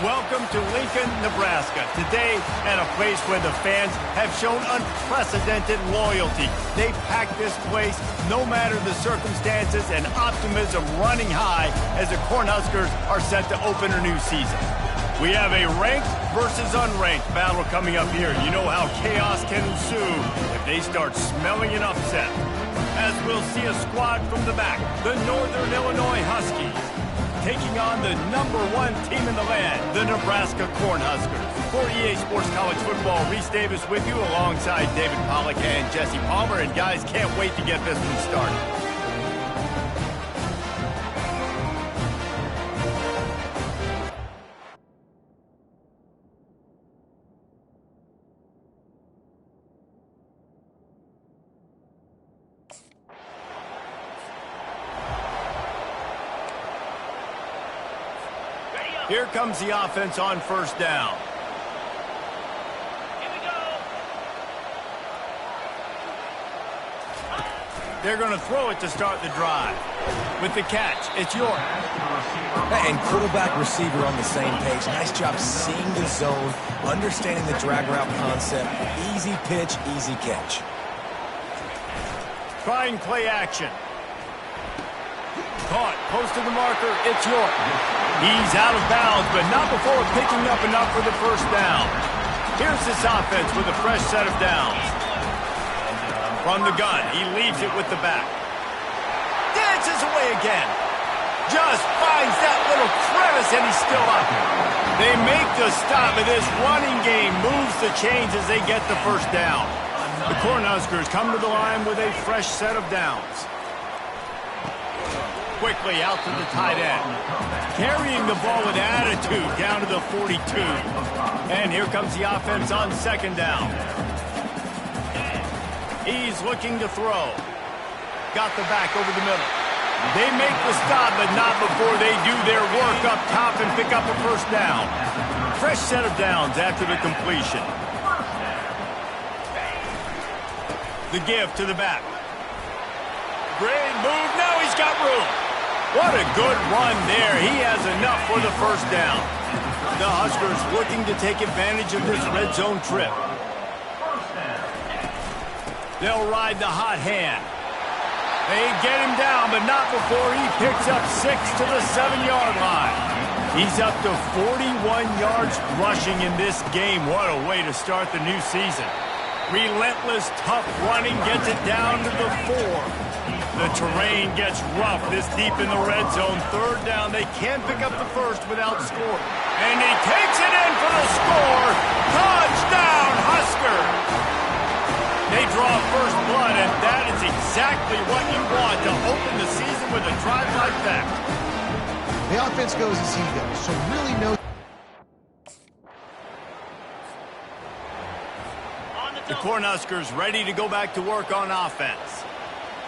Welcome to Lincoln, Nebraska. Today, at a place where the fans have shown unprecedented loyalty. They pack this place no matter the circumstances, and optimism running high as the Cornhuskers are set to open a new season. We have a ranked versus unranked battle coming up here. You know how chaos can ensue if they start smelling an upset. As we'll see a squad from the back, the Northern Illinois Huskies, taking on the #1 team in the land, the Nebraska Cornhuskers. For EA Sports College Football, Reese Davis with you alongside David Pollack and Jesse Palmer. And guys, can't wait to get this one started. Here comes the offense on first down. Here we go. They're going to throw it to start the drive. With the catch, it's York. And quarterback receiver on the same page. Nice job seeing the zone, understanding the drag route concept. Easy pitch, easy catch. Trying play action. Caught, close to the marker, it's York. He's out of bounds, but not before picking up enough for the first down. Here's this offense with a fresh set of downs. From the gun, he leaves it with the back. Dances away again. Just finds that little crevice, and he's still up. They make the stop, and this running game moves the chains as they get the first down. The Cornhuskers come to the line with a fresh set of downs. Quickly out to the tight end. Carrying the ball with attitude down to the 42. And here comes the offense on second down. He's looking to throw. Got the back over the middle. They make the stop, but not before they do their work up top and pick up a first down. Fresh set of downs after the completion. The give to the back. Great move. Now he's got room. What a good run there. He has enough for the first down. The Huskers looking to take advantage of this red zone trip. They'll ride the hot hand. They get him down, but not before he picks up 6 to the 7-yard line. He's up to 41 yards rushing in this game. What a way to start the new season. Relentless, tough running gets it down to the 4. The terrain gets rough this deep in the red zone. Third down, they can't pick up the first without scoring. And he takes it in for the score. Touchdown, Huskers! They draw first blood, and that is exactly what you want to open the season with a drive like that. The offense goes as he goes, so really no... The Cornhuskers ready to go back to work on offense.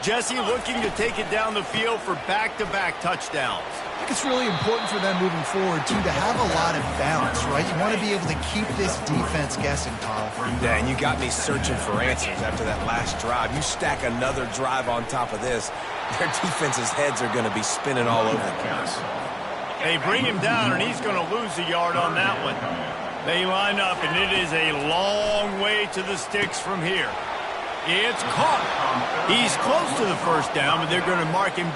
Jesse looking to take it down the field for back-to-back touchdowns. I think it's really important for them moving forward, too, to have a lot of balance, right? You want to be able to keep this defense guessing, Kyle. Yeah, and you got me searching for answers after that last drive. You stack another drive on top of this, their defense's heads are going to be spinning all over the place. They bring him down, and he's going to lose a yard on that one. They line up, and it is a long way to the sticks from here. It's caught. He's close to the first down, but they're going to mark him.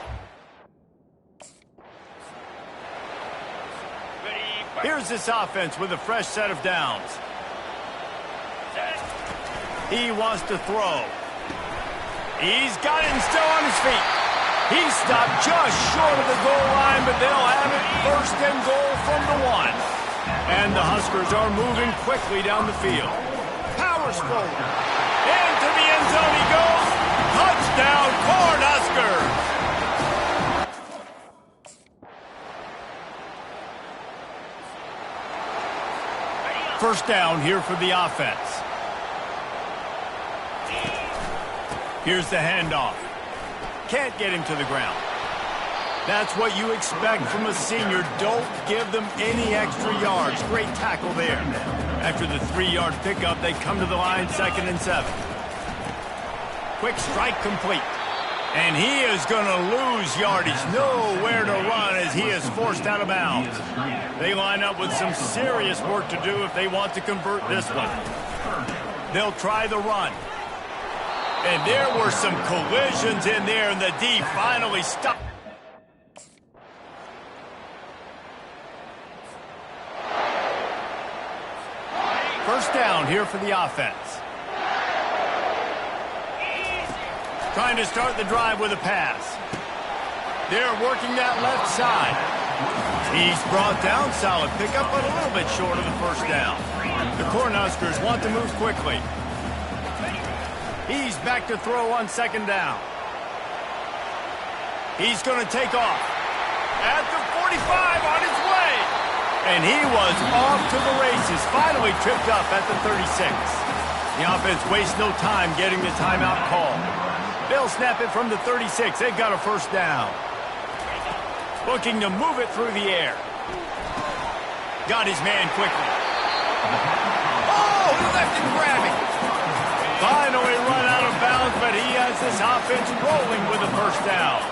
Here's this offense with a fresh set of downs. He wants to throw. He's got it and still on his feet. He stopped just short of the goal line, but they'll have it first and goal from the 1. And the Huskers are moving quickly down the field. Powers forward. Into the end zone he goes. Touchdown, Cornhuskers! First down here for the offense. Here's the handoff. Can't get him to the ground. That's what you expect from a senior. Don't give them any extra yards. Great tackle there. After the 3-yard pickup, they come to the line, 2nd and 7. Quick strike complete. And he is going to lose yardage. Nowhere to run as he is forced out of bounds. They line up with some serious work to do if they want to convert this one. They'll try the run. And there were some collisions in there, and the D finally stopped. First down here for the offense. Trying to start the drive with a pass. They're working that left side. He's brought down, solid pickup, but a little bit short of the first down. The Cornhuskers want to move quickly. He's back to throw on 2nd down. He's going to take off. At the 45 on his way. And he was off to the races, finally tripped up at the 36. The offense wastes no time getting the timeout call. They'll snap it from the 36. They've got a first down. Looking to move it through the air. Got his man quickly. Oh, he left him grabbing. Finally run out of bounds, but he has this offense rolling with a first down.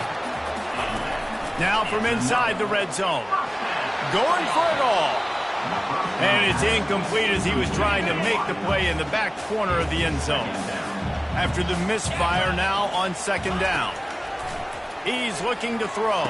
Now from inside the red zone. Going for it all. And it's incomplete as he was trying to make the play in the back corner of the end zone. After the misfire, now on 2nd down. He's looking to throw.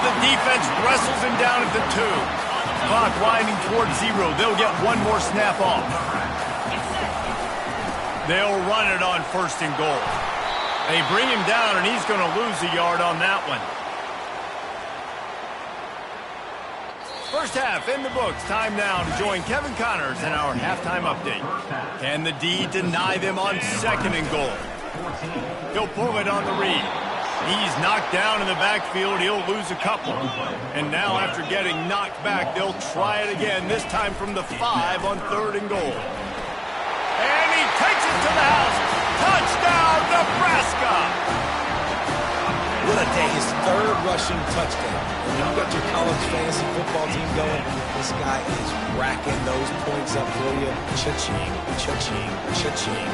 the defense wrestles him down at the 2. Clock winding towards 0. They'll get one more snap off. They'll run it on 1st and goal. They bring him down, and he's going to lose a yard on that one. First half in the books. Time now to join Kevin Connors in our halftime update. Can the D deny them on 2nd and goal? He'll pull it on the read. He's knocked down in the backfield. He'll lose a couple. And now after getting knocked back, they'll try it again, this time from the 5 on 3rd and goal. And he takes it to the house. Touchdown, Nebraska! What a day. His 3rd rushing touchdown. When you got your college fantasy football team going, this guy is racking those points up for you. Cha-ching, cha-ching, cha-ching.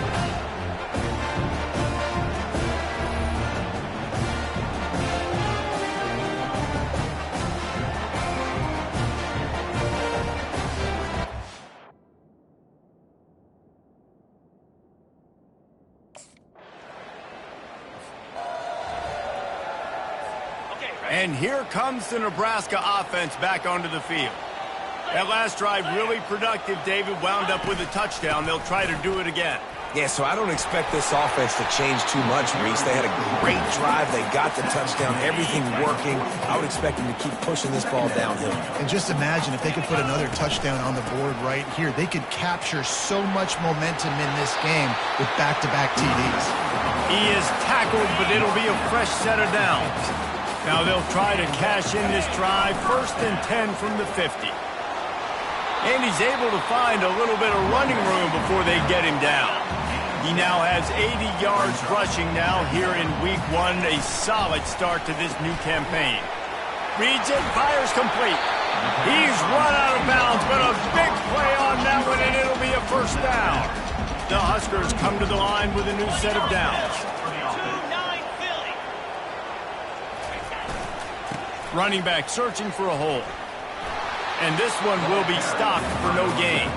And here comes the Nebraska offense back onto the field. That last drive really productive. David wound up with a touchdown. They'll try to do it again. Yeah, so I don't expect this offense to change too much, Reese. They had a great drive. They got the touchdown. Everything working. I would expect them to keep pushing this ball downhill. And just imagine if they could put another touchdown on the board right here. They could capture so much momentum in this game with back-to-back TDs. He is tackled, but it'll be a fresh set of downs. Now they'll try to cash in this drive. 1st and 10 from the 50. And he's able to find a little bit of running room before they get him down. He now has 80 yards rushing now here in week 1. A solid start to this new campaign. Reads it, fires complete. He's run out of bounds, but a big play on that one, and it'll be a 1st down. The Huskers come to the line with a new set of downs. Running back searching for a hole. And this one will be stopped for no gain.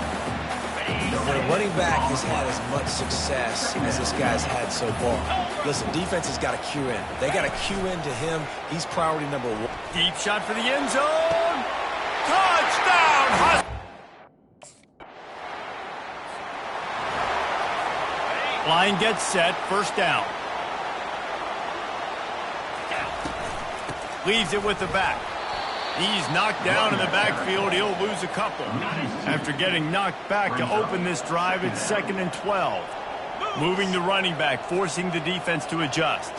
When a running back has had as much success as this guy's had so far, listen, defense has got to cue in. They got to cue in to him. He's priority number 1. Deep shot for the end zone. Touchdown! Line gets set. 1st down. Leaves it with the back. He's knocked down in the backfield. He'll lose a couple. After getting knocked back to open this drive, it's 2nd and 12. Moving the running back, forcing the defense to adjust.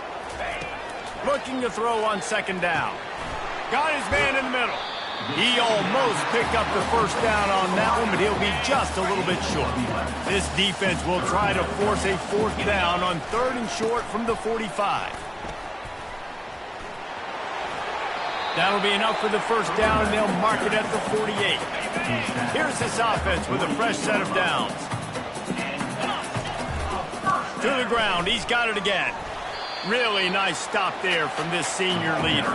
Looking to throw on 2nd down. Got his man in the middle. He almost picked up the 1st down on that one, but he'll be just a little bit short. This defense will try to force a 4th down on 3rd and short from the 45. That'll be enough for the 1st down, and they'll mark it at the 48. Here's this offense with a fresh set of downs. To the ground. He's got it again. Really nice stop there from this senior leader.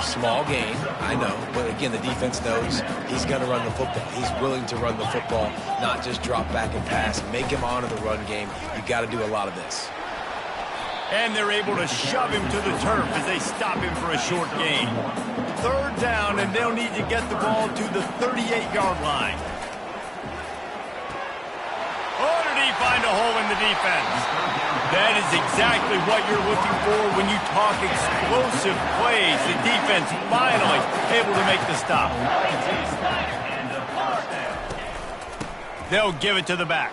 Small gain, I know. But again, the defense knows he's going to run the football. He's willing to run the football, not just drop back and pass. Make him honor the run game. You got to do a lot of this. And they're able to shove him to the turf as they stop him for a short gain. 3rd down, and they'll need to get the ball to the 38-yard line. Oh, did he find a hole in the defense? That is exactly what you're looking for when you talk explosive plays. The defense finally able to make the stop. They'll give it to the back.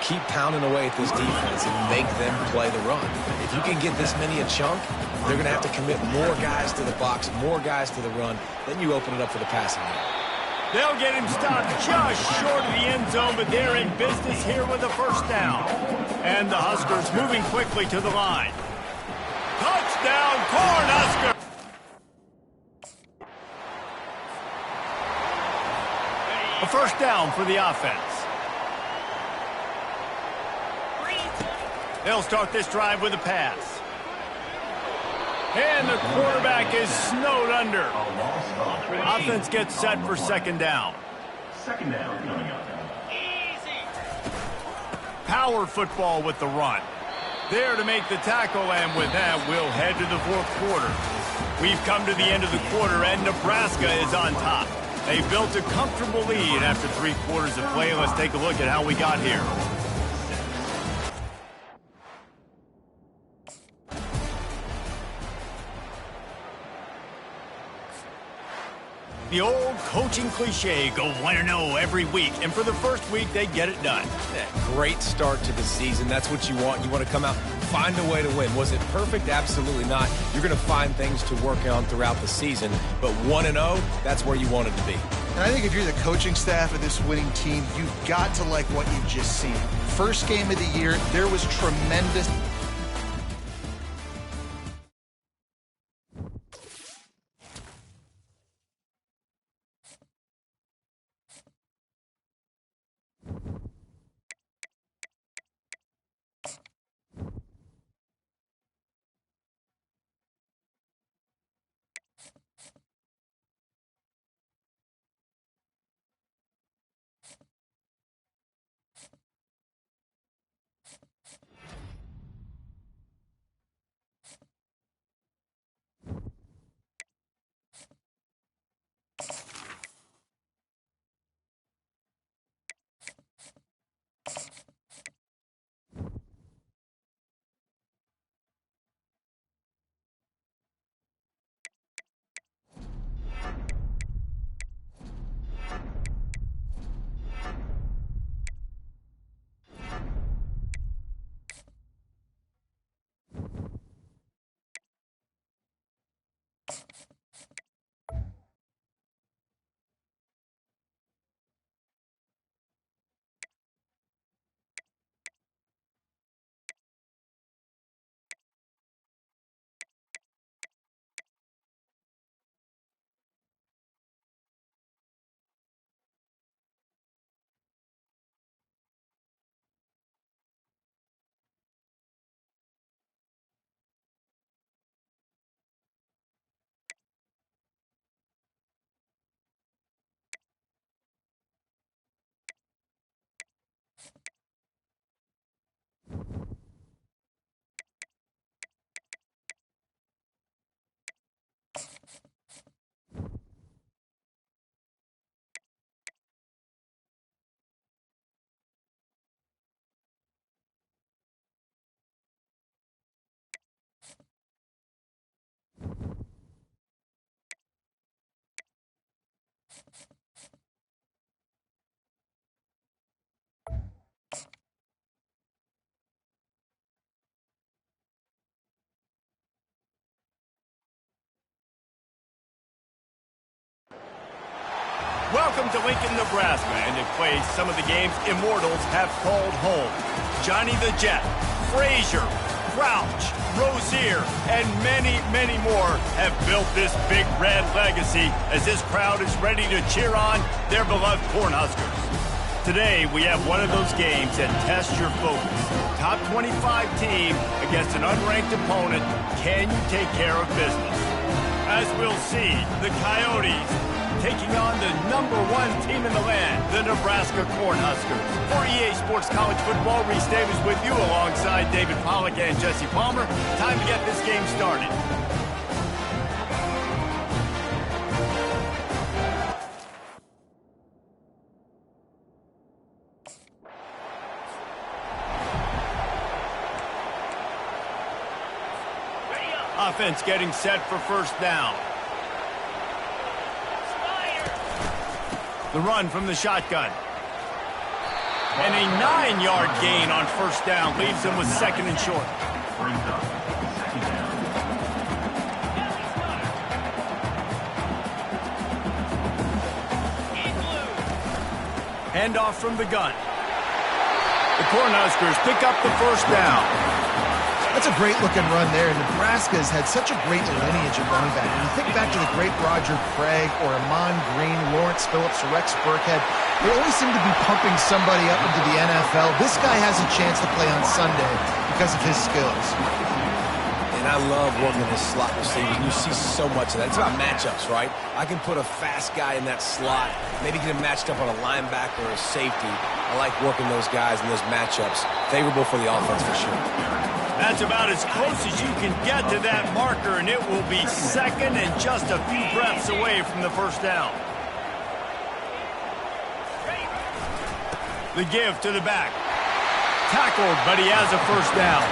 Keep pounding away at this defense and make them play the run. If you can get this many a chunk, they're going to have to commit more guys to the box, more guys to the run. Then you open it up for the passing game. They'll get him stopped just short of the end zone, but they're in business here with a 1st down. And the Huskers moving quickly to the line. Touchdown, Cornhusker! A 1st down for the offense. They'll start this drive with a pass. And the quarterback is snowed under. Offense gets set for 2nd down. 2nd down coming up. Power football with the run. There to make the tackle, and with that, we'll head to the fourth quarter. We've come to the end of the quarter, and Nebraska is on top. They built a comfortable lead after 3 quarters of play. Let's take a look at how we got here. The old coaching cliche, go 1-0 every week, and for the first week, they get it done. Great start to the season. That's what you want. You want to come out, find a way to win. Was it perfect? Absolutely not. You're going to find things to work on throughout the season, but 1-0, that's where you want it to be. And I think if you're the coaching staff of this winning team, you've got to like what you've just seen. First game of the year, there was tremendous... Welcome to Lincoln, Nebraska, and it plays some of the games immortals have called home. Johnny the Jet, Frazier, Crouch, Rozier, and many, many more have built this big red legacy as this crowd is ready to cheer on their beloved Cornhuskers. Today, we have one of those games that tests your focus. Top 25 team against an unranked opponent. Can you take care of business? As we'll see, the Coyotes taking on the #1 team in the land, the Nebraska Cornhuskers. For EA Sports College Football, Reese Davis with you alongside David Pollack and Jesse Palmer. Time to get this game started. Offense getting set for first down. The run from the shotgun. And a 9-yard gain on first down leaves them with second and short. Handoff from the gun. The Cornhuskers pick up the first down. That's a great-looking run there. Nebraska has had such a great lineage of running back. When you think back to the great Roger Craig or Amon Green, Lawrence Phillips, Rex Burkhead, they always seem to be pumping somebody up into the NFL. This guy has a chance to play on Sunday because of his skills. And And I love working the slot receivers. You see so much of that. It's about matchups, right? I can put a fast guy in that slot, maybe get him matched up on a linebacker or a safety. I like working those guys in those matchups. Favorable for the offense for sure. That's about as close as you can get to that marker, and it will be second and just a few breaths away from the first down. The give to the back. Tackled, but he has a first down.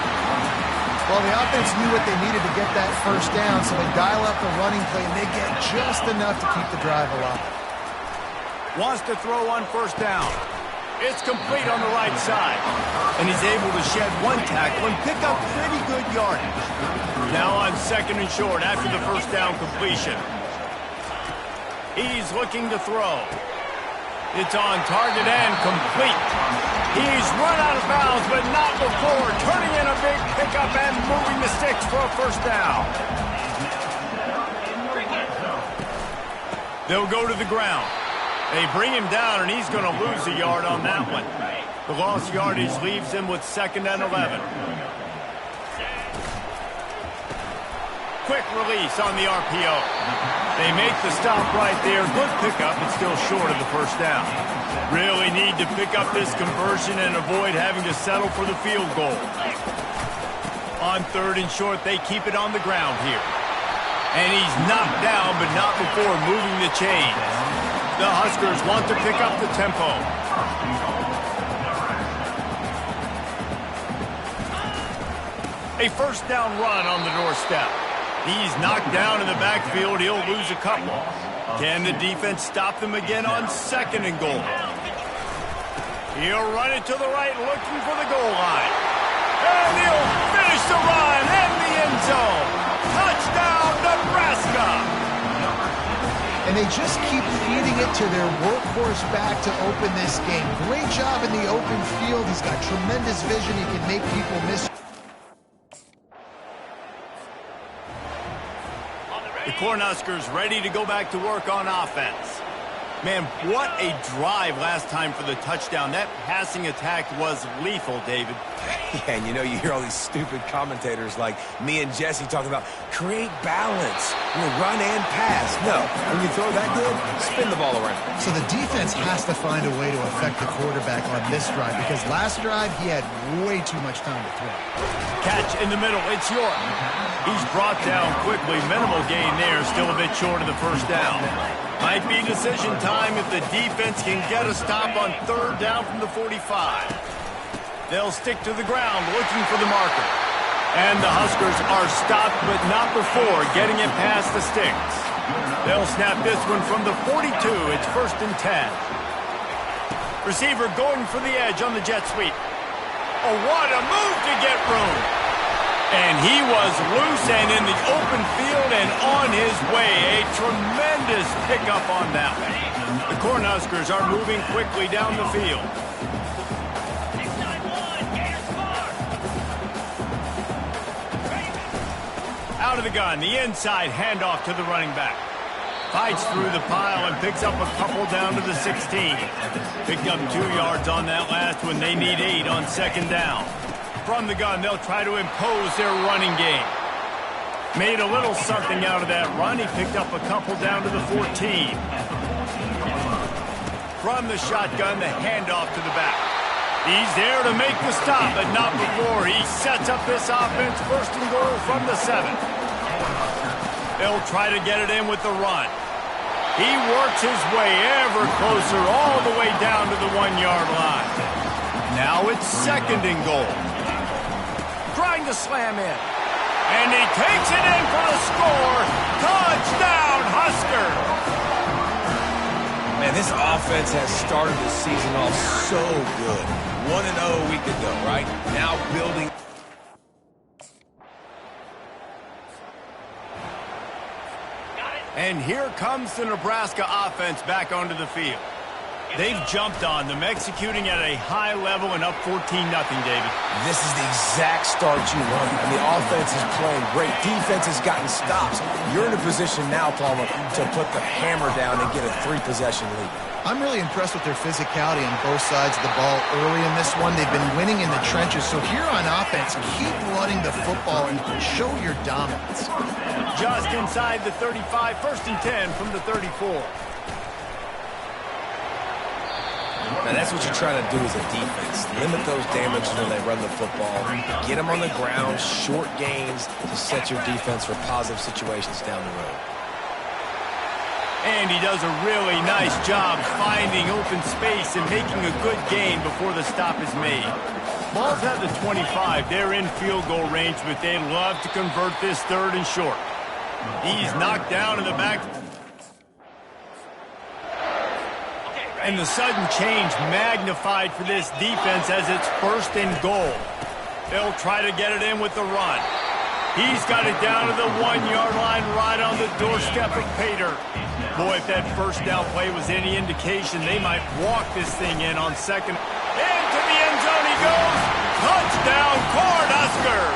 Well, the offense knew what they needed to get that first down, so they dial up the running play, and they get just enough to keep the drive alive. Wants to throw on first down. It's complete on the right side. And he's able to shed one tackle and pick up pretty good yardage. Now on second and short after the first down completion. He's looking to throw. It's on target and complete. He's run out of bounds, but not before turning in a big pickup and moving the sticks for a first down. They'll go to the ground. They bring him down, and he's going to lose a yard on that one. The lost yardage leaves him with 2nd and 11. Quick release on the RPO. They make the stop right there. Good pickup, but still short of the first down. Really need to pick up this conversion and avoid having to settle for the field goal. On 3rd and short, they keep it on the ground here. And he's knocked down, but not before moving the chains. The Huskers want to pick up the tempo. A first down run on the doorstep. He's knocked down in the backfield. He'll lose a couple. Can the defense stop them again on 2nd and goal? He'll run it to the right, looking for the goal line. And he'll finish the run in the end zone. Touchdown, Nebraska! And they just keep feeding it to their workhorse back to open this game. Great job in the open field. He's got tremendous vision. He can make people miss. The Cornhuskers ready to go back to work on offense. Man, what a drive last time for the touchdown. That passing attack was lethal, David. Yeah, and you hear all these stupid commentators like me and Jesse talking about create balance, run and pass. No, when you throw that good, spin the ball around. So the defense has to find a way to affect the quarterback on this drive because last drive he had way too much time to throw. Catch in the middle, it's York. He's brought down quickly, minimal gain there, still a bit short of the first down. Might be decision time if the defense can get a stop on 3rd down from the 45. They'll stick to the ground looking for the marker. And the Huskers are stopped, but not before getting it past the sticks. They'll snap this one from the 42. It's 1st and 10. Receiver going for the edge on the jet sweep. Oh, what a move to get room. And he was loose and in the open field and on his way. A tremendous pickup on that one. The Cornhuskers are moving quickly down the field. Out of the gun, the inside handoff to the running back. Fights through the pile and picks up a couple down to the 16. Picked up 2 yards on that last one. They need 8 on 2nd down. From the gun, they'll try to impose their running game. Made a little something out of that run. He picked up a couple down to the 14. From the shotgun, the handoff to the back. He's there to make the stop, but not before. He sets up this offense 1st and goal from the 7. They'll try to get it in with the run. He works his way ever closer all the way down to the 1-yard line. Now it's 2nd and goal. Trying to slam in. And he takes it in for the score. Touchdown, Husker! Man, this offense has started the season off so good. 1-0 a week ago, right? Now building. And here comes the Nebraska offense back onto the field. They've jumped on them, executing at a high level and up 14-0, David. This is the exact start you want. And the offense is playing great. Defense has gotten stops. You're in a position now, Palmer, to put the hammer down and get a 3-possession lead. I'm really impressed with their physicality on both sides of the ball early in this one. They've been winning in the trenches. So here on offense, keep running the football and show your dominance. Just inside the 35, 1st and 10 from the 34. Now, that's what you're trying to do as a defense. Limit those damages when they run the football. Get them on the ground, short gains to set your defense for positive situations down the road. And he does a really nice job finding open space and making a good gain before the stop is made. Ball's at the 25. They're in field goal range, but they'd love to convert this 3rd and short. He's knocked down in the back. And the sudden change magnified for this defense as it's 1st and goal. They'll try to get it in with the run. He's got it down to the 1-yard line right on the doorstep of Pater. Boy, if that 1st down play was any indication, they might walk this thing in on 2nd. Into the end zone he goes. Touchdown, Cornhuskers!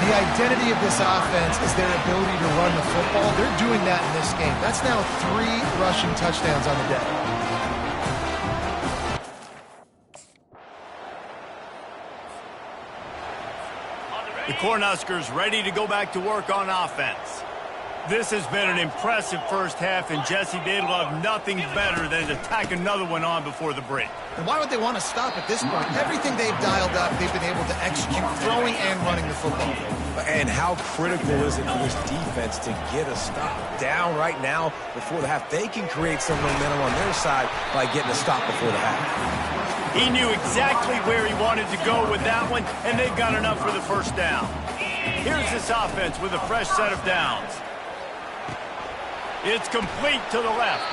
The identity of this offense is their ability to run the football. They're doing that in this game. That's now 3 rushing touchdowns on the day. The Cornhuskers ready to go back to work on offense. This has been an impressive first half, and Jesse, they'd love nothing better than to tack another one on before the break. And why would they want to stop at this point? Everything they've dialed up, they've been able to execute, throwing and running the football. And how critical is it for this defense to get a stop? Down right now before the half. They can create some momentum on their side by getting a stop before the half. He knew exactly where he wanted to go with that one, and they've got enough for the 1st down. Here's this offense with a fresh set of downs. It's complete to the left.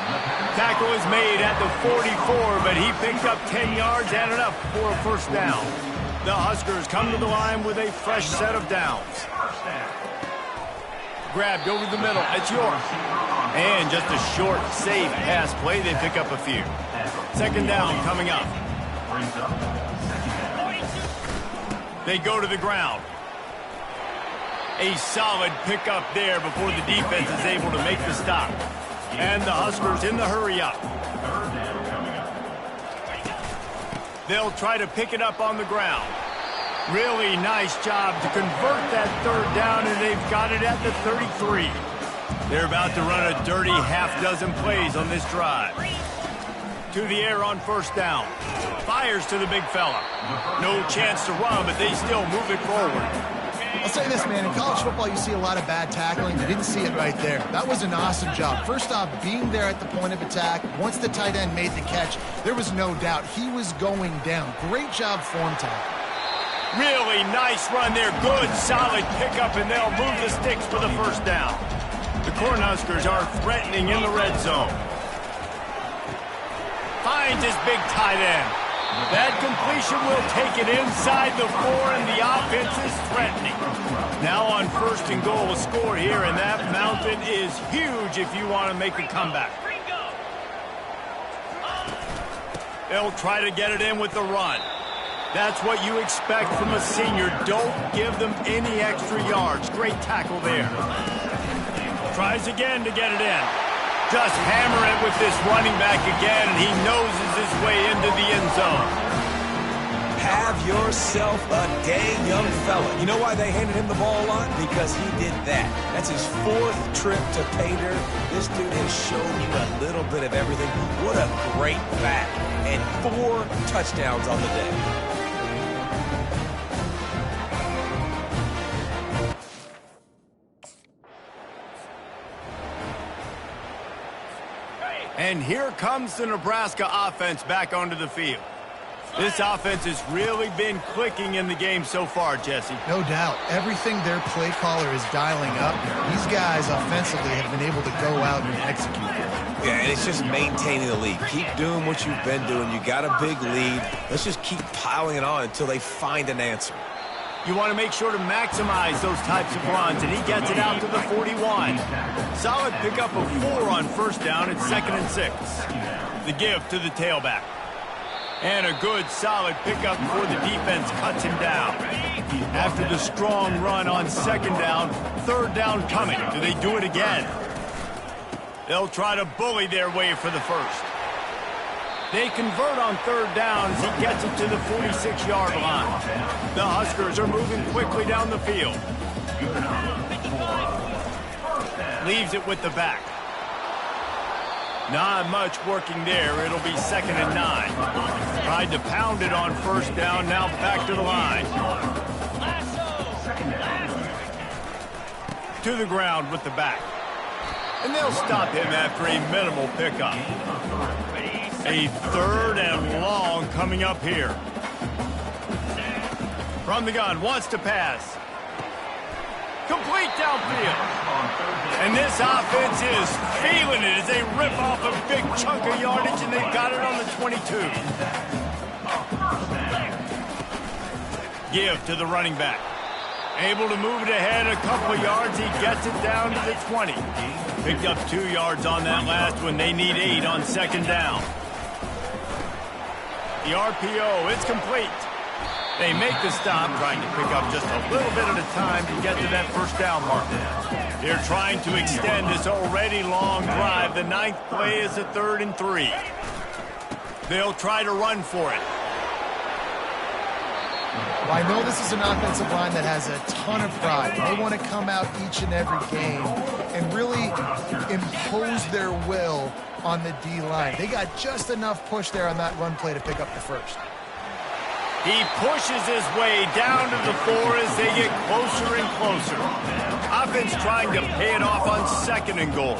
Tackle is made at the 44, but he picked up 10 yards and enough for a 1st down. The Huskers come to the line with a fresh set of downs. Grabbed over the middle. It's York. And just a short, safe pass play. They pick up a few. 2nd down coming up. They go to the ground. A solid pickup there before the defense is able to make the stop. And the Huskers in the hurry up. They'll try to pick it up on the ground. Really nice job to convert that 3rd down, and they've got it at the 33. They're about to run a dirty half-dozen plays on this drive. To the air on 1st down. Fires to the big fella. No chance to run, but they still move it forward. I'll say this, man. In college football, you see a lot of bad tackling. You didn't see it right there. That was an awesome job. First off, being there at the point of attack. Once the tight end made the catch, there was no doubt he was going down. Great job form tackle. Really nice run there. Good, solid pickup, and they'll move the sticks for the 1st down. The Cornhuskers are threatening in the red zone. Finds his big tight end. That completion will take it inside the 4, and the offense is threatening. Now on 1st and goal, a score here, and that mountain is huge if you want to make a comeback. They'll try to get it in with the run. That's what you expect from a senior. Don't give them any extra yards. Great tackle there. Tries again to get it in. Just hammer it with this running back again, and he noses his way into the end zone. Have yourself a dang young fella. You know why they handed him the ball a lot? Because he did that. That's his 4th trip to Pater. This dude has shown you a little bit of everything. What a great back. And 4 touchdowns on the day. And here comes the Nebraska offense back onto the field. This offense has really been clicking in the game so far, Jesse. No doubt. Everything their play caller is dialing up. These guys offensively have been able to go out and execute. Yeah, and it's just maintaining the lead. Keep doing what you've been doing. You got a big lead. Let's just keep piling it on until they find an answer. You want to make sure to maximize those types of runs, and he gets it out to the 41. Solid pickup of 4 on first down. It's 2nd and 6. The give to the tailback. And a good, solid pickup before the defense cuts him down. After the strong run on 2nd down, 3rd down coming. Do they do it again? They'll try to bully their way for the first. They convert on 3rd down as he gets it to the 46-yard line. The Huskers are moving quickly down the field. Leaves it with the back. Not much working there. It'll be 2nd and 9. Tried to pound it on 1st down, now back to the line. To the ground with the back. And they'll stop him after a minimal pickup. A 3rd and long coming up here. From the gun, wants to pass. Complete downfield. And this offense is feeling it as they rip off a big chunk of yardage, and they've got it on the 22. Give to the running back. Able to move it ahead a couple of yards. He gets it down to the 20. Picked up 2 yards on that last one. They need 8 on 2nd down. The RPO, it's complete. They make the stop, trying to pick up just a little bit at a time to get to that 1st down marker. They're trying to extend this already long drive. The 9th play is a 3rd and 3. They'll try to run for it. Well, I know this is an offensive line that has a ton of pride. They want to come out each and every game and really impose their will on the D-line. They got just enough push there on that run play to pick up the first. He pushes his way down to the 4 as they get closer and closer. Offense trying to pay it off on 2nd and goal.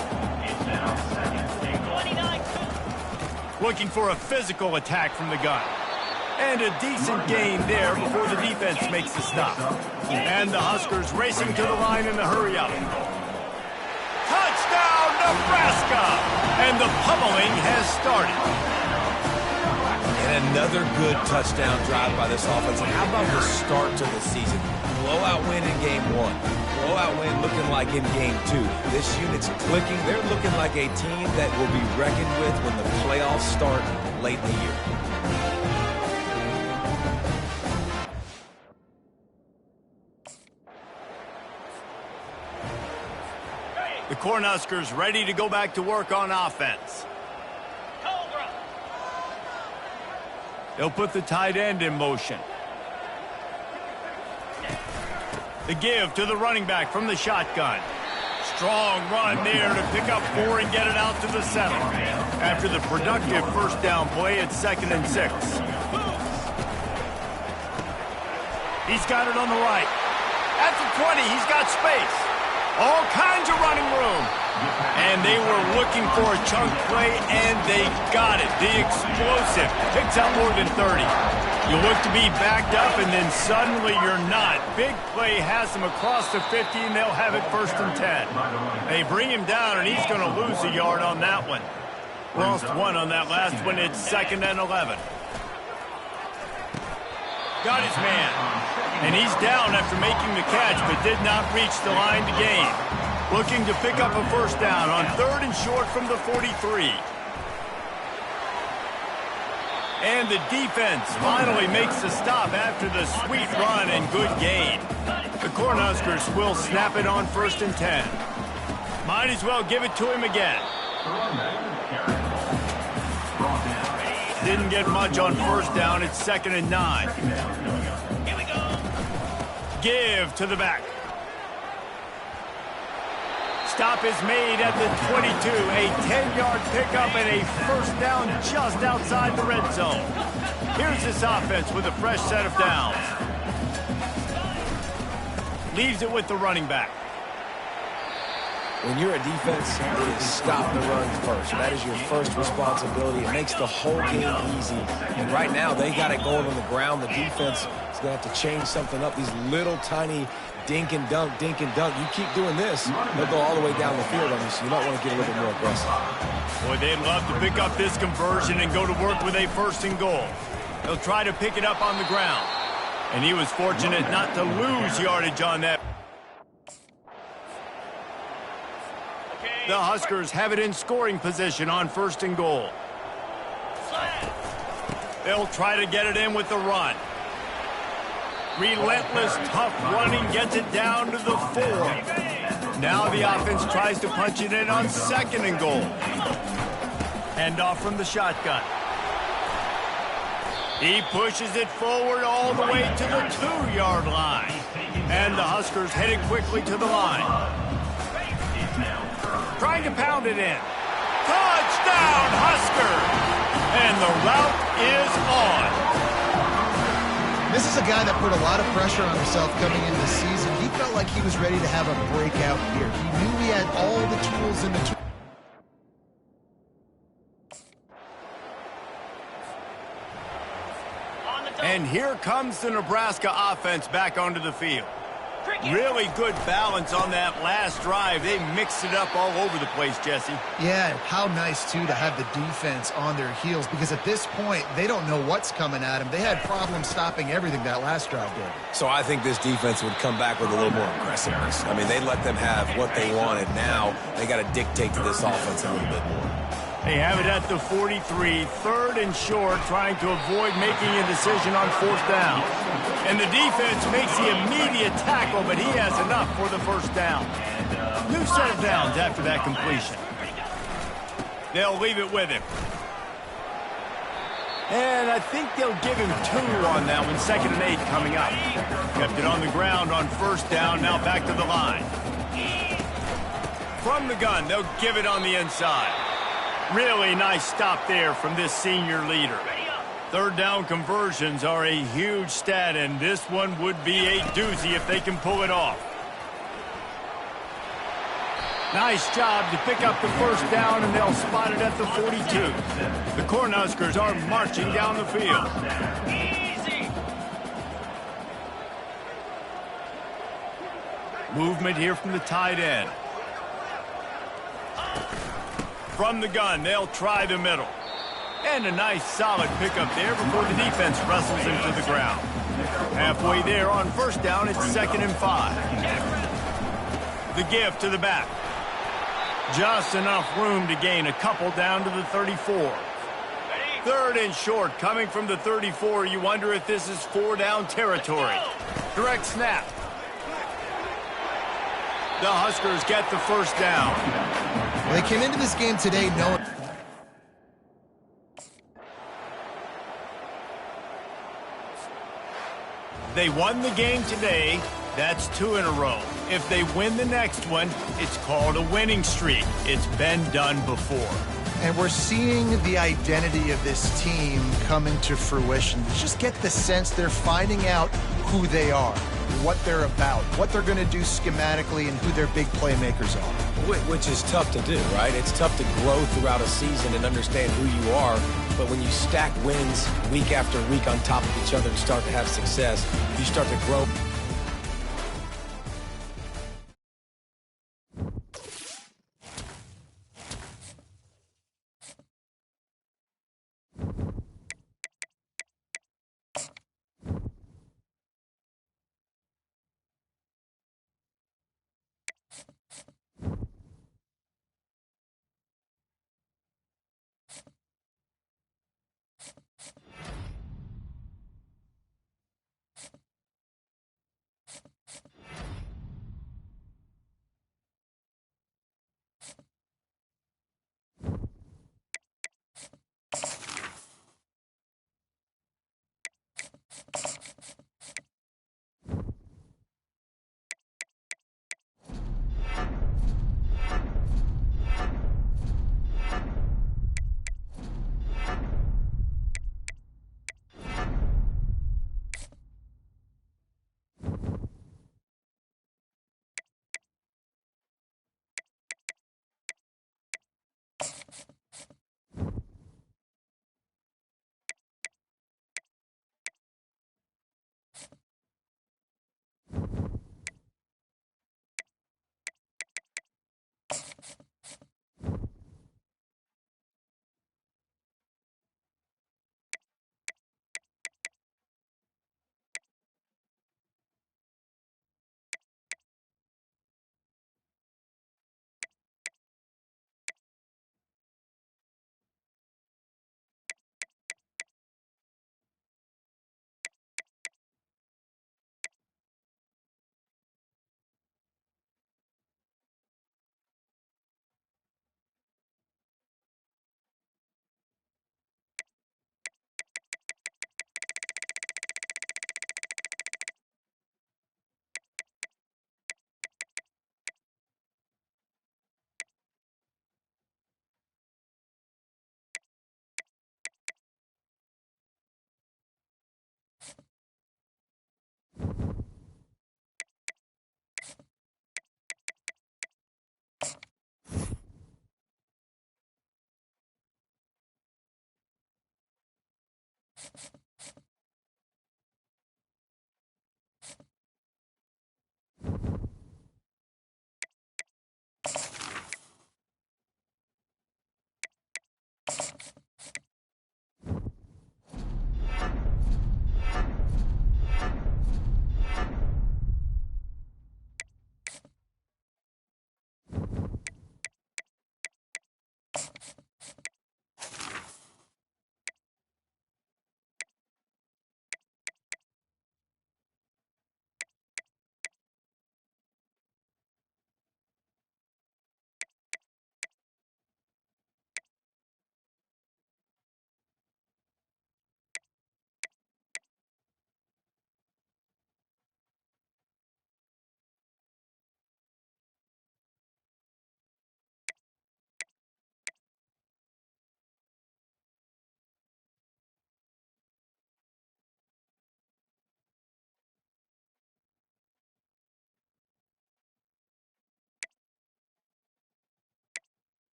Looking for a physical attack from the gun. And a decent gain there before the defense makes the stop. And the Huskers racing to the line in the hurry-up. Touchdown, Nebraska! And the pummeling has started. And another good touchdown drive by this offense. And how about the start to the season? Blowout win in game 1. Blowout win looking like in game 2. This unit's clicking. They're looking like a team that will be reckoned with when the playoffs start late in the year. The Cornhuskers ready to go back to work on offense. They'll put the tight end in motion. The give to the running back from the shotgun. Strong run there to pick up 4 and get it out to the 7. After the productive 1st down play, it's 2nd and 6. He's got it on the right. At the 20, he's got space. All kinds of running room. And they were looking for a chunk play, and they got it. The explosive picks up more than 30. You look to be backed up, and then suddenly you're not. Big play has them across the 50, and they'll have it 1st and 10. They bring him down, and he's going to lose a yard on that one. Lost 1 on that last one. It's 2nd and 11. Got his man. And he's down after making the catch, but did not reach the line to gain. Looking to pick up a 1st down on 3rd and short from the 43. And the defense finally makes the stop after the sweet run and good gain. The Cornhuskers will snap it on 1st and 10. Might as well give it to him again. Didn't get much on 1st down. It's 2nd and 9. Give to the back. Stop is made at the 22. A 10-yard pickup and a 1st down just outside the red zone. Here's this offense with a fresh set of downs. Leaves it with the running back. When you're a defense, it is stop the run first. That is your first responsibility. It makes the whole game easy. And right now, they got it going on the ground. The defense is going to have to change something up. These little tiny dink and dunk, dink and dunk. You keep doing this, they'll go all the way down the field on you, so you might want to get a little bit more aggressive. Boy, they'd love to pick up this conversion and go to work with a 1st and goal. They'll try to pick it up on the ground. And he was fortunate not to lose yardage on that. The Huskers have it in scoring position on 1st and goal. They'll try to get it in with the run. Relentless, tough running gets it down to the 4. Now the offense tries to punch it in on 2nd and goal. Handoff from the shotgun. He pushes it forward all the way to the 2-yard line. And the Huskers headed quickly to the line. Trying to pound it in. Touchdown, Huskers! And the route is on. This is a guy that put a lot of pressure on himself coming into the season. He felt like he was ready to have a breakout year. He knew he had all the tools in the tool. And here comes the Nebraska offense back onto the field. Really good balance on that last drive. They mixed it up all over the place, Jesse. Yeah, how nice, too, to have the defense on their heels, because at this point, they don't know what's coming at them. They had problems stopping everything that last drive did. So I think this defense would come back with a little more aggressiveness. I mean, they let them have what they wanted. Now they got to dictate to this offense a little bit more. They have it at the 43, 3rd and short, trying to avoid making a decision on 4th down. And the defense makes the immediate tackle, but he has enough for the 1st down. New set of downs after that completion. They'll leave it with him. And I think they'll give him 2 on that one, 2nd and 8 coming up. Kept it on the ground on 1st down, now back to the line. From the gun, they'll give it on the inside. Really nice stop there from this senior leader. 3rd down conversions are a huge stat, and this one would be a doozy if they can pull it off. Nice job to pick up the 1st down, and they'll spot it at the 42. The Cornhuskers are marching down the field. Movement here from the tight end. From the gun, they'll try the middle. And a nice solid pickup there before the defense wrestles him to the ground. Halfway there on 1st down, it's 2nd and 5. The give to the back. Just enough room to gain a couple down to the 34. 3rd and short coming from the 34. You wonder if this is 4-down territory. Direct snap. The Huskers get the 1st down. They came into this game today knowing... They won the game today. That's 2 in a row. If they win the next one, it's called a winning streak. It's been done before. And we're seeing the identity of this team come into fruition. Just get the sense they're finding out who they are, what they're about, what they're going to do schematically, and who their big playmakers are. Which is tough to do, right? It's tough to grow throughout a season and understand who you are. But when you stack wins week after week on top of each other and start to have success, you start to grow.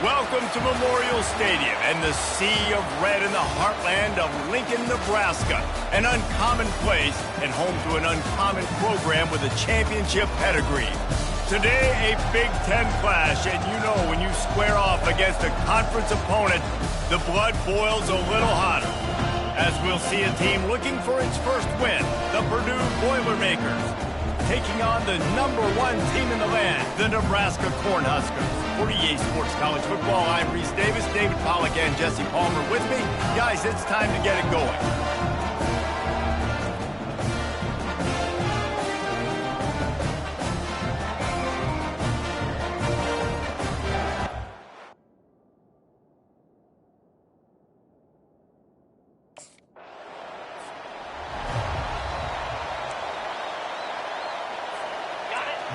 Welcome to Memorial Stadium and the sea of red in the heartland of Lincoln, Nebraska. An uncommon place and home to an uncommon program with a championship pedigree. Today, a Big Ten clash, and you know when you square off against a conference opponent, the blood boils a little hotter. As we'll see a team looking for its first win, the Purdue Boilermakers, taking on the #1 team in the land, the Nebraska Cornhuskers. For EA Sports College Football, I'm Reese Davis, David Pollack, and Jesse Palmer with me. Guys, it's time to get it going.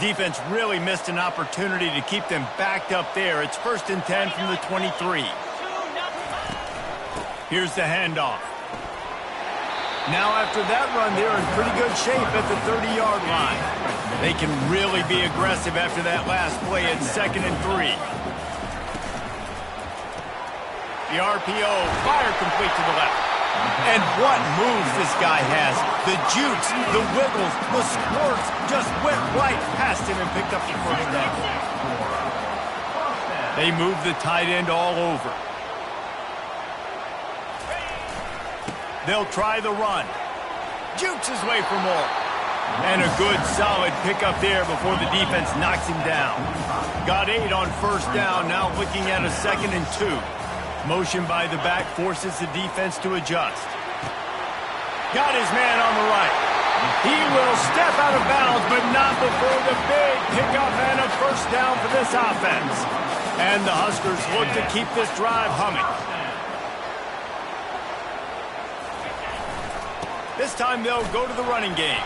Defense really missed an opportunity to keep them backed up there. It's 1st and 10 from the 23. Here's the handoff. Now after that run, they're in pretty good shape at the 30-yard line. They can really be aggressive after that last play at 2nd and 3. The RPO, fire complete to the left. And what moves this guy has. The jukes, the wiggles, the squirts just went right past him and picked up the first down. They move the tight end all over. They'll try the run. Jukes his way for more. And a good solid pickup there before the defense knocks him down. Got 8 on 1st down, now looking at a 2nd and 2. Motion by the back forces the defense to adjust. Got his man on the right. He will step out of bounds, but not before the big pickup and a 1st down for this offense. And the Huskers look to keep this drive humming. This time they'll go to the running game.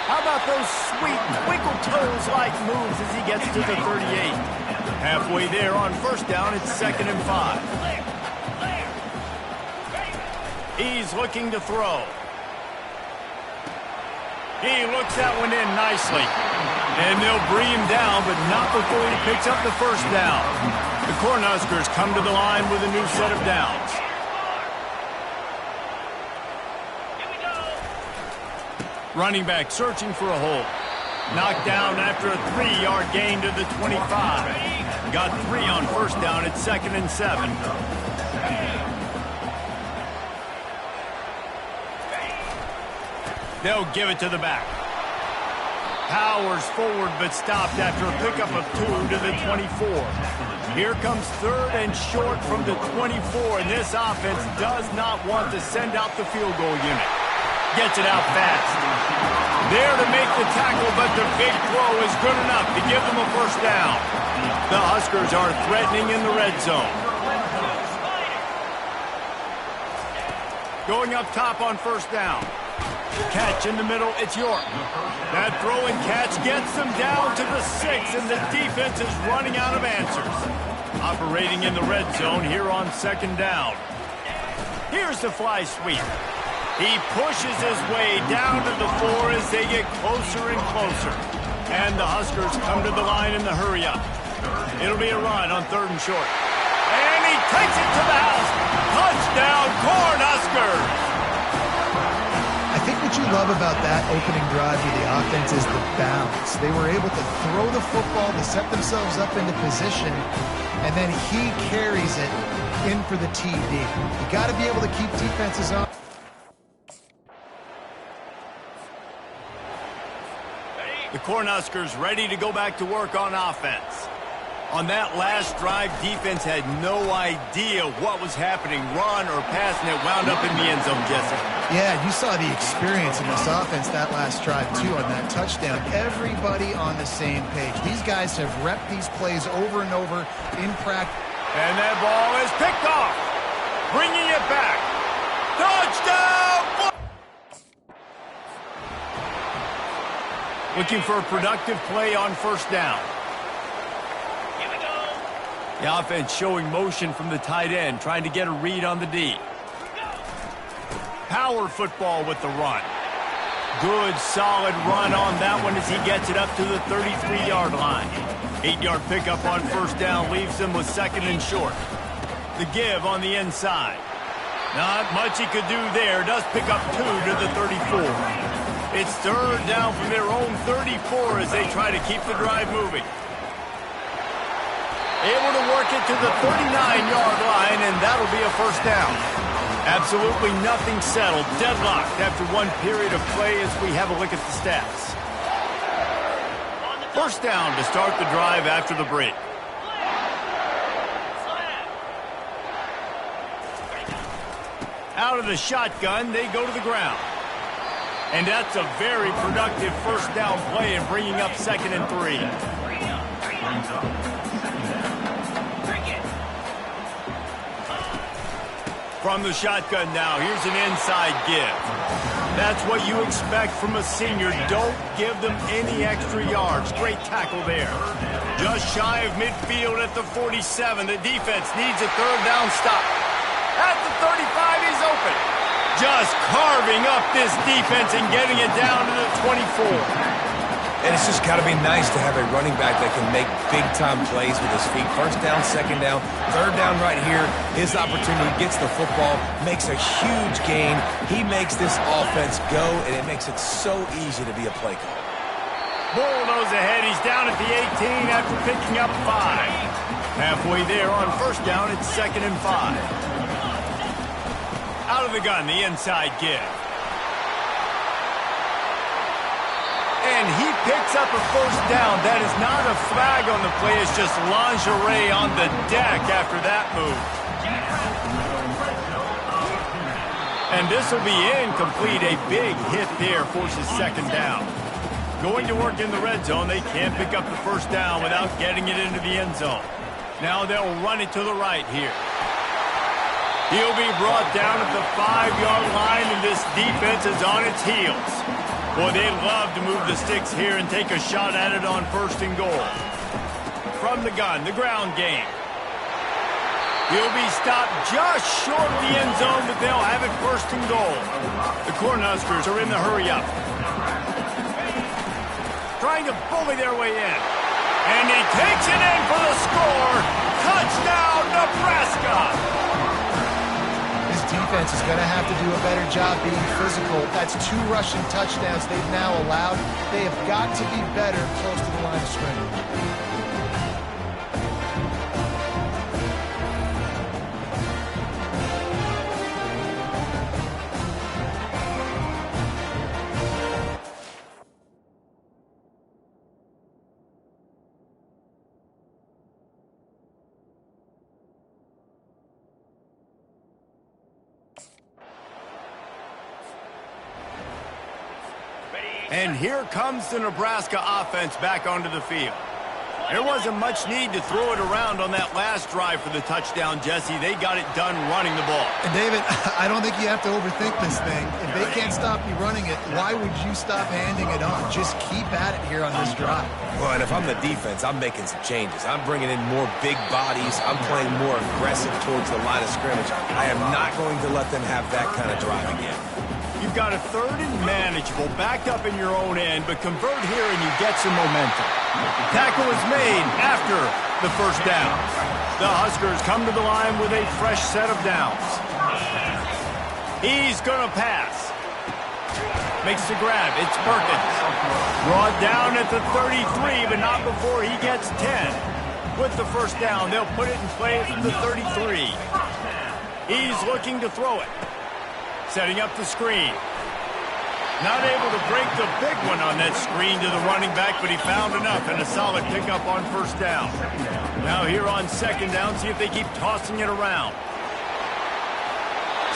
How about those sweet twinkle toes-like moves as he gets to the 38? Halfway there on 1st down, it's 2nd and 5. He's looking to throw. He looks that one in nicely. And they'll bring him down, but not before he picks up the 1st down. The Cornhuskers come to the line with a new set of downs. Running back searching for a hole. Knocked down after a 3-yard gain to the 25. Got 3 on 1st down at 2nd and 7. They'll give it to the back. Powers forward but stopped after a pickup of 2 to the 24. Here comes 3rd and short from the 24, and this offense does not want to send out the field goal unit. Gets it out fast. There to make the tackle, but the big throw is good enough to give them a 1st down. The Huskers are threatening in the red zone. Going up top on 1st down. Catch in the middle, it's York. That throw and catch gets them down to the 6, and the defense is running out of answers. Operating in the red zone here on 2nd down. Here's the fly sweep. He pushes his way down to the 4 as they get closer and closer. And the Huskers come to the line in the hurry-up. It'll be a run on 3rd and short. And he takes it to the house. Touchdown, Cornhuskers! I think what you love about that opening drive for the offense is the balance. They were able to throw the football to set themselves up into position, and then he carries it in for the TD. You got to be able to keep defenses on. The Cornhuskers ready to go back to work on offense. On that last drive, defense had no idea what was happening, run or pass, and it wound up in the end zone, Jesse. Yeah, you saw the experience in this offense that last drive, too, on that touchdown. Everybody on the same page. These guys have repped these plays over and over in practice. And that ball is picked off, bringing it back. Touchdown! Looking for a productive play on 1st down. The offense showing motion from the tight end, trying to get a read on the D. Power football with the run. Good, solid run on that one as he gets it up to the 33-yard line. 8-yard pickup on 1st down leaves them with 2nd and short. The give on the inside. Not much he could do there. Does pick up 2 to the 34. It's 3rd down from their own 34 as they try to keep the drive moving. Able to work it to the 39-yard line, and that'll be a 1st down. Absolutely nothing settled. Deadlocked after one period of play as we have a look at the stats. 1st down to start the drive after the break. Out of the shotgun, they go to the ground. And that's a very productive 1st down play and bringing up 2nd and 3. From the shotgun now, here's an inside give. That's what you expect from a senior. Don't give them any extra yards. Great tackle there. Just shy of midfield at the 47. The defense needs a 3rd down stop. At the 35, he's open. Just carving up this defense and getting it down to the 24. And it's just got to be nice to have a running back that can make big-time plays with his feet. 1st down, 2nd down, 3rd down right here. His opportunity, gets the football, makes a huge gain. He makes this offense go, and it makes it so easy to be a play caller. Bulldoze ahead. He's down at the 18 after picking up 5. Halfway there on 1st down, it's 2nd and 5. Out of the gun, the inside give. And he picks up a 1st down. That is not a flag on the play. It's just lingerie on the deck after that move. And this will be incomplete. A big hit there forces 2nd down. Going to work in the red zone. They can't pick up the 1st down without getting it into the end zone. Now they'll run it to the right here. He'll be brought down at the 5-yard line, and this defense is on its heels. Boy, they'd love to move the sticks here and take a shot at it on 1st and goal. From the gun, the ground game. He'll be stopped just short of the end zone, but they'll have it 1st and goal. The Cornhuskers are in the hurry-up. Trying to bully their way in. And he takes it in for the score. Touchdown, Nebraska! Defense is going to have to do a better job being physical. That's 2 rushing touchdowns they've now allowed. They have got to be better close to the line of scrimmage. And here comes the Nebraska offense back onto the field. There wasn't much need to throw it around on that last drive for the touchdown, Jesse. They got it done running the ball. And David, I don't think you have to overthink this thing. If they can't stop you running it, why would you stop handing it on? Just keep at it here on this drive. Well, and if I'm the defense, I'm making some changes. I'm bringing in more big bodies. I'm playing more aggressive towards the line of scrimmage. I am not going to let them have that kind of drive again. You've got a 3rd and manageable, backed up in your own end, but convert here and you get some momentum. Tackle is made after the first down. The Huskers come to the line with a fresh set of downs. He's going to pass. Makes the grab. It's Perkins. Brought down at the 33, but not before he gets 10. With the first down, they'll put it in play from the 33. He's looking to throw it. Setting up the screen. Not able to break the big one on that screen to the running back, but he found enough and a solid pickup on first down. Now here on second down, see if they keep tossing it around.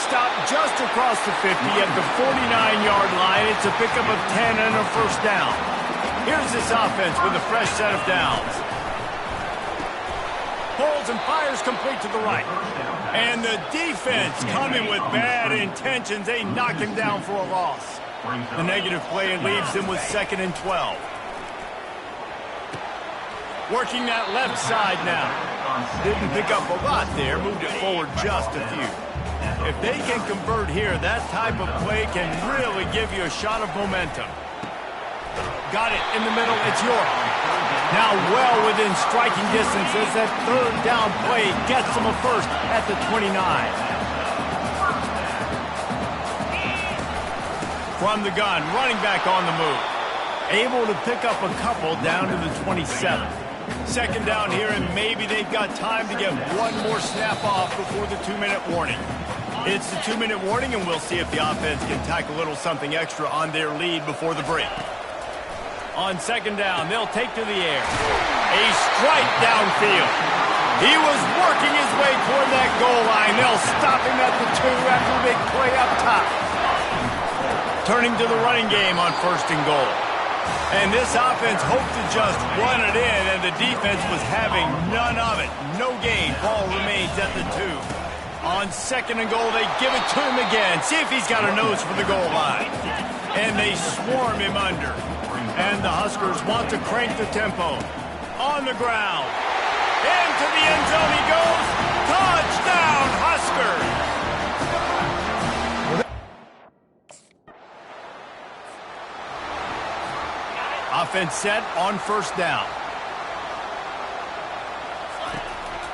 Stop just across the 50 at the 49-yard line. It's a pickup of 10 and a first down. Here's this offense with a fresh set of downs. Pulls and fires complete to the right. And the defense coming with bad intentions. They knock him down for a loss. The negative play leaves them with 2nd and 12. Working that left side now. Didn't pick up a lot there. Moved it forward just a few. If they can convert here, that type of play can really give you a shot of momentum. Got it in the middle. It's York. Now well within striking distance as that 3rd down play gets them a first at the 29. From the gun, running back on the move. Able to pick up a couple down to the 27. 2nd down here, and maybe they've got time to get one more snap off before the 2-minute warning. It's the 2-minute warning, and we'll see if the offense can tack a little something extra on their lead before the break. On 2nd down, they'll take to the air. A strike downfield. He was working his way toward that goal line. They'll stop him at the 2 after a big play up top. Turning to the running game on 1st and goal. And this offense hoped to just run it in, and the defense was having none of it. No gain. Ball remains at the 2. On 2nd and goal, they give it to him again. See if he's got a nose for the goal line. And they swarm him under. And the Huskers want to crank the tempo. On the ground. Into the end zone he goes. Touchdown, Huskers! Offense set on 1st down.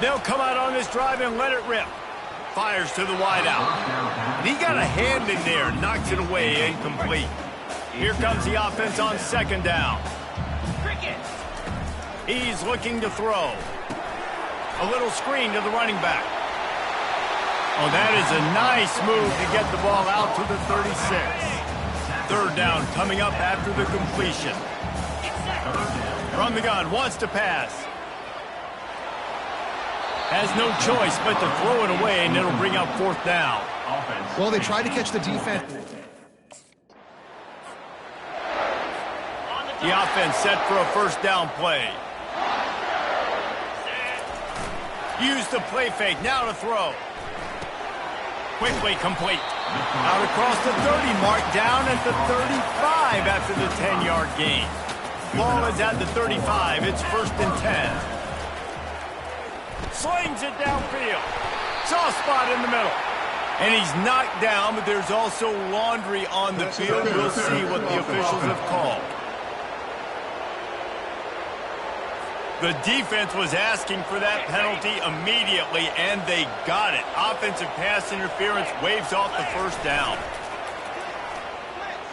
They'll come out on this drive and let it rip. Fires to the wideout. He got a hand in there, knocks it away, incomplete. Here comes the offense on 2nd down. He's looking to throw. A little screen to the running back. Oh, that is a nice move to get the ball out to the 36. 3rd down coming up after the completion. From the gun, wants to pass. Has no choice but to throw it away, and it'll bring up 4th down. Well, they tried to catch the defense. The offense set for a 1st down play. Use the play fake, now to throw. Quickly complete. Out across the 30 mark, down at the 35 after the 10-yard gain. Ball is at the 35, it's 1st and 10. Slings it downfield. Soft spot in the middle. And he's knocked down, but there's also laundry on the field. We'll see what the officials have called. The defense was asking for that penalty immediately, and they got it. Offensive pass interference waves off the 1st down.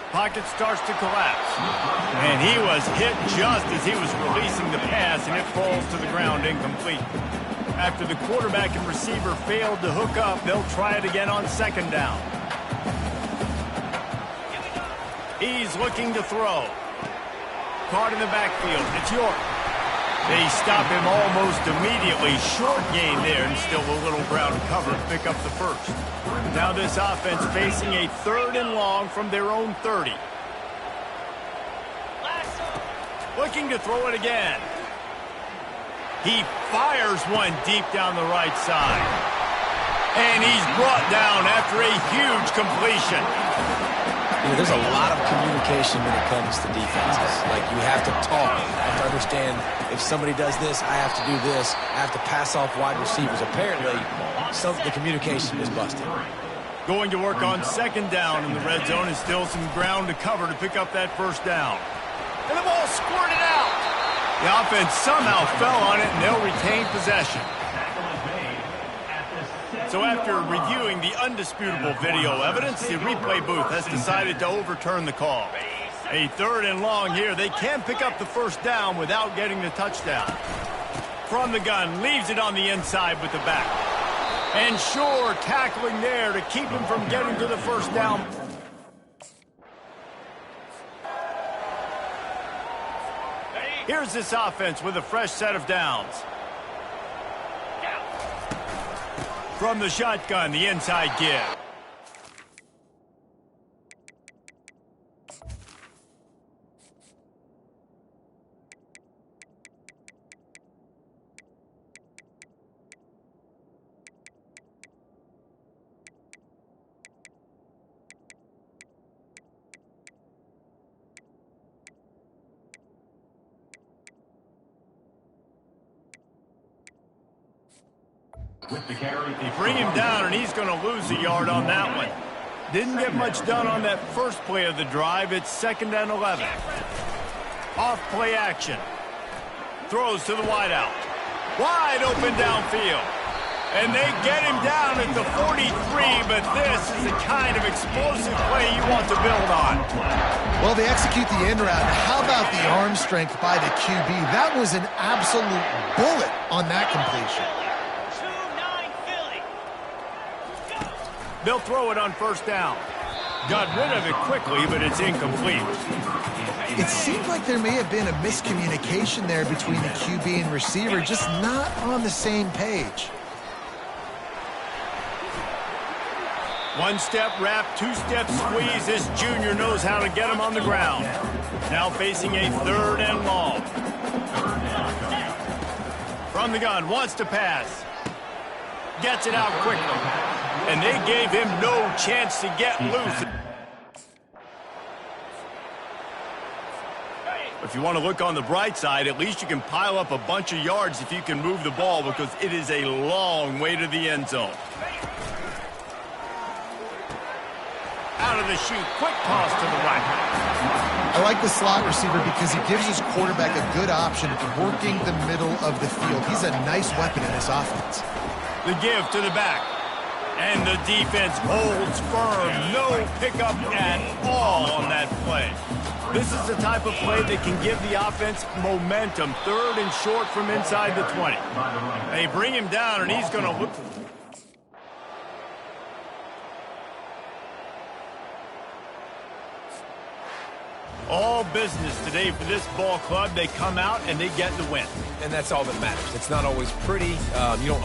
Pocket starts to collapse. And he was hit just as he was releasing the pass, and it falls to the ground incomplete. After the quarterback and receiver failed to hook up, they'll try it again on 2nd down. He's looking to throw. Caught in the backfield. It's York. They stop him almost immediately. Short gain there, and still a little ground cover to pick up the 1st. Now this offense facing a 3rd and long from their own 30. Looking to throw it again. He fires one deep down the right side. And he's brought down after a huge completion. You know, there's a lot of communication when it comes to defenses. Like, you have to talk. You have to understand if somebody does this, I have to do this. I have to pass off wide receivers. Apparently, the communication is busted. Going to work on second down in the red zone, and still some ground to cover to pick up that first down. And the ball squirted out. The offense somehow fell on it, and they'll retain possession. So after reviewing the undisputable video evidence, the replay booth has decided to overturn the call. A 3rd and long here. They can pick up the first down without getting the touchdown. From the gun, leaves it on the inside with the back. And Shore tackling there to keep him from getting to the first down. Here's this offense with a fresh set of downs. From the shotgun, the inside give. They bring him down, and he's going to lose a yard on that one. Didn't get much done on that first play of the drive. It's 2nd and 11. Off play action. Throws to the wideout. Wide open downfield. And they get him down at the 43, but this is the kind of explosive play you want to build on. Well, they execute the end route. How about the arm strength by the QB? That was an absolute bullet on that completion. They'll throw it on first down. Got rid of it quickly, but it's incomplete. It seemed like there may have been a miscommunication there between the QB and receiver, just not on the same page. One-step wrap, two-step squeeze. This junior knows how to get him on the ground. Now facing a 3rd and long. From the gun, wants to pass. Gets it out quickly. And they gave him no chance to get loose. If you want to look on the bright side, at least you can pile up a bunch of yards if you can move the ball, because it is a long way to the end zone. Out of the chute, quick toss to the right. I like the slot receiver because he gives his quarterback a good option working the middle of the field. He's a nice weapon in this offense. The give to the back. And the defense holds firm. No pickup at all on that play. This is the type of play that can give the offense momentum. 3rd and short from inside the 20. They bring him down, and he's going to look. All business today for this ball club. They come out, and they get the win. And that's all that matters. It's not always pretty. You don't